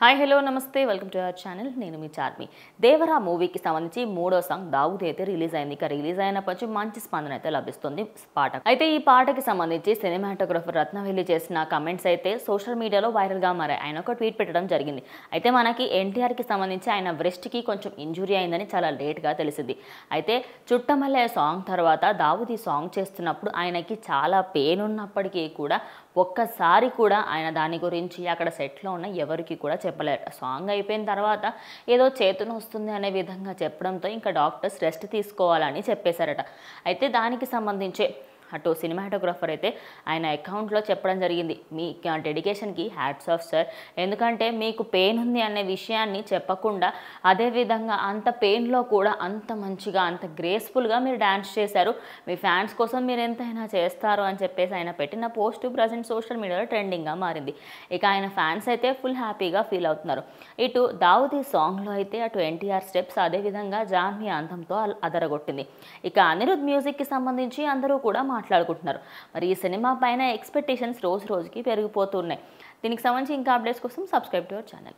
Hi hello నమస్తే welcome to our channel. నేను మీ చార్మి. దేవరా మూవీకి సంబంధించి మూడో సాంగ్ దావుద్ అయితే రిలీజ్ అయింది. ఇక రిలీజ్ అయినప్పటి నుంచి మంచి స్పందన అయితే లభిస్తుంది పాట. అయితే ఈ పాటకి సంబంధించి సినిమాటోగ్రఫర్ రత్నవెల్లి చేసిన కమెంట్స్ అయితే సోషల్ మీడియాలో వైరల్గా మారాయి. ఆయన ఒక ట్వీట్ పెట్టడం జరిగింది. అయితే మనకి ఎన్టీఆర్కి సంబంధించి ఆయన బ్రెస్ట్కి కొంచెం ఇంజురీ అయిందని చాలా లేట్గా తెలిసింది. అయితే చుట్టమల్లె సాంగ్ తర్వాత దావుద్ ఈ సాంగ్ చేస్తున్నప్పుడు ఆయనకి చాలా పెయిన్ ఉన్నప్పటికీ కూడా ఒక్కసారి కూడా ఆయన దాని గురించి అక్కడ సెట్లో ఉన్న ఎవరికి కూడా చెప్పలేరు. సాంగ్ అయిపోయిన తర్వాత ఏదో చేతున వస్తుంది అనే విధంగా చెప్పడంతో ఇంకా డాక్టర్స్ రెస్ట్ తీసుకోవాలని చెప్పేశారట. అయితే దానికి సంబంధించి అటు సినిమాటోగ్రఫర్ అయితే ఆయన అకౌంట్లో చెప్పడం జరిగింది, మీ డెడికేషన్కి హ్యాట్స్ ఆఫ్ సార్. ఎందుకంటే మీకు పెయిన్ ఉంది అనే విషయాన్ని చెప్పకుండా అదేవిధంగా అంత పెయిన్లో కూడా అంత మంచిగా అంత గ్రేస్ఫుల్గా మీరు డ్యాన్స్ చేశారు. మీ ఫ్యాన్స్ కోసం మీరు ఎంతైనా చేస్తారు అని చెప్పేసి ఆయన పెట్టిన పోస్ట్ ప్రజెంట్ సోషల్ మీడియాలో ట్రెండింగ్గా మారింది. ఇక ఆయన ఫ్యాన్స్ అయితే ఫుల్ హ్యాపీగా ఫీల్ అవుతున్నారు. ఇటు దావుద్ ఈ సాంగ్లో అయితే అటు ఎన్టీఆర్ స్టెప్స్ అదేవిధంగా జాన్వి అందంతో అదరగొట్టింది. ఇక అనిరుద్ మ్యూజిక్కి సంబంధించి అందరూ కూడా మాట్లాడుకుంటున్నారు. మరి ఈ సినిమా పైన ఎక్స్పెక్టేషన్స్ రోజు రోజుకి పెరిగిపోతున్నాయి. దీనికి సంబంధించి ఇంకా అప్డేట్స్ కోసం సబ్స్క్రైబ్ టు అవర్ ఛానల్.